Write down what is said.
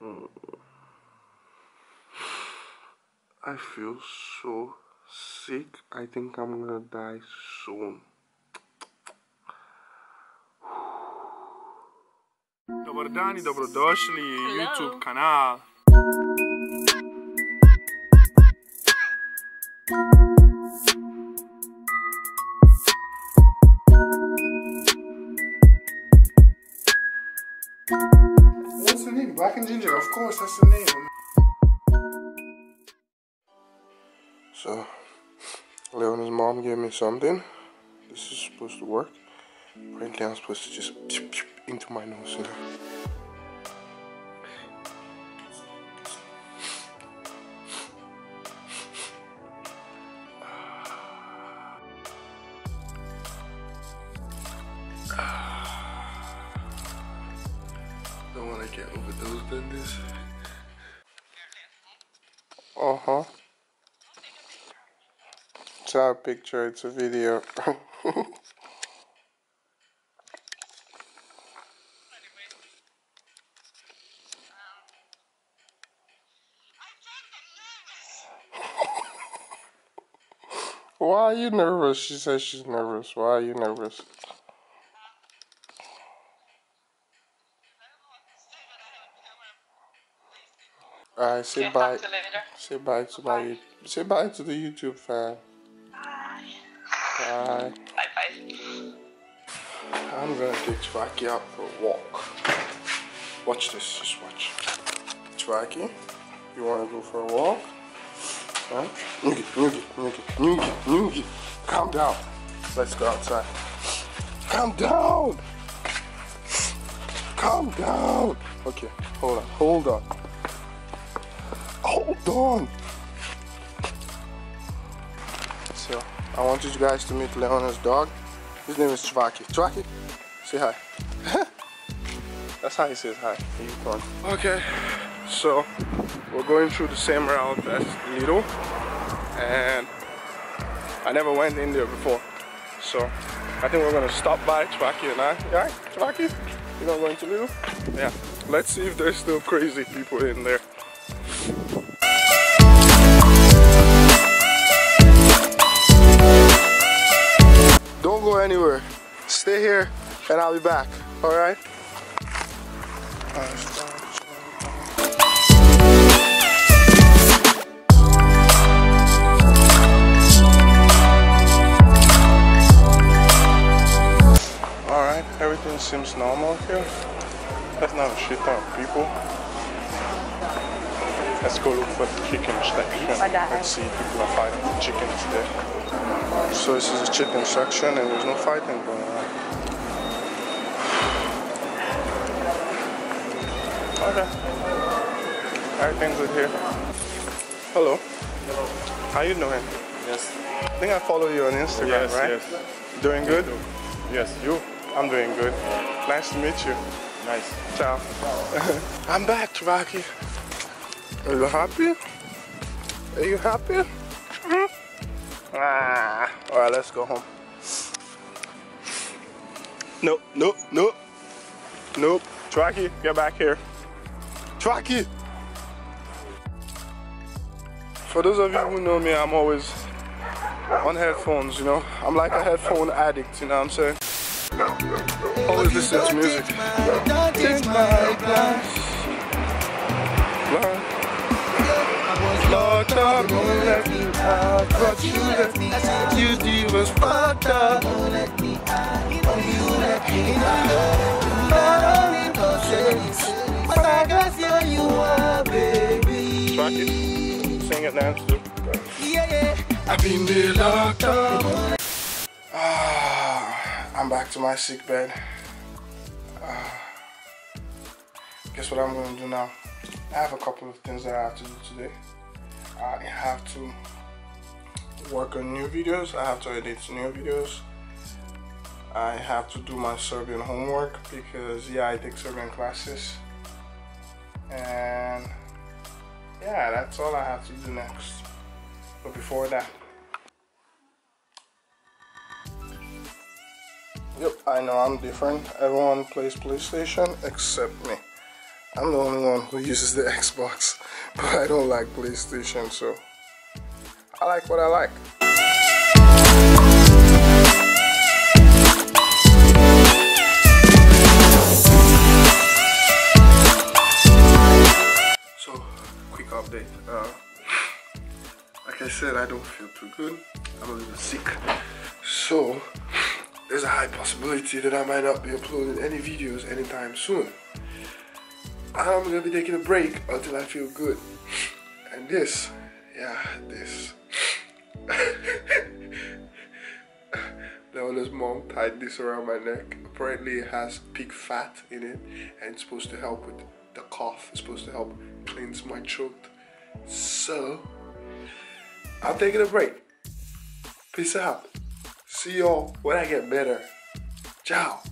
Mm. I feel so sick. I think I'm gonna die soon. Dobar dan I dobrodošli YouTube kanal. What's the name? Black and Ginger, of course, that's the name. So, Leona's mom gave me something. This is supposed to work. Apparently I'm supposed to just into my nose, you know. Don't want to get overdosed in this. It's not a picture, it's a video. Why are you nervous? She says she's nervous. Why are you nervous? Alright, say bye. Say bye to my. Say bye to the YouTube fan. Bye. Bye. Bye bye. I'm gonna take Twaki out for a walk. Watch this. Just watch. Twaki, you wanna go for a walk? Huh? Noogie. Calm down. Let's go outside. Calm down. Calm down. Okay, hold on. So, I want you guys to meet Leona's dog. His name is Twaki. Twaki, say hi. That's how he says hi. Okay, so we're going through the same route as Lidl, and I never went in there before. So I think we're gonna stop by, Twaki and I. Yeah, Twaki? You gonna go into Lidl? Yeah. Let's see if there's still crazy people in there. Don't go anywhere. Stay here and I'll be back. Alright? Alright, everything seems normal here. That's not a shit ton of people. Let's go look for the chicken section. Let's see if people are fighting for chickens there. So this is a chicken section and there's no fighting going on. Okay. Everything's good here. Hello. Hello. How you doing? Yes. I think I follow you on Instagram, right? Yes. Doing good? Yes, you? I'm doing good. Nice to meet you. Nice. Ciao. I'm back, Twaki. Are you happy? Are you happy? Alright, let's go home. Nope. Twaki, get back here. Twaki! For those of you who know me, I'm always on headphones, you know. I'm like a headphone addict, you know what I'm saying? Always listen to music. Take my glass. Locked up, won't let me out. But you let me out. You divas fucked up. Won't let me out. You let me out. Not only cause but I guess you are, baby. Track it. Sing it, dance too. Yeah. I've been there locked up. I'm back to my sick bed. Guess what I'm going to do now? I have a couple of things that I have to do today. I have to work on new videos. I have to edit new videos. I have to do my Serbian homework because I take Serbian classes. And yeah, that's all I have to do next. But before that, yep, I know I'm different. Everyone plays PlayStation except me. I'm the only one who uses the Xbox, but I don't like PlayStation, so I like what I like. So, quick update. Like I said, I don't feel too good. I'm a little sick. So, there's a high possibility that I might not be uploading any videos anytime soon. I'm gonna be taking a break until I feel good. And this. Leona's mom tied this around my neck. Apparently it has pig fat in it and it's supposed to help with the cough. It's supposed to help cleanse my throat. So, I'm taking a break. Peace out. See y'all when I get better. Ciao.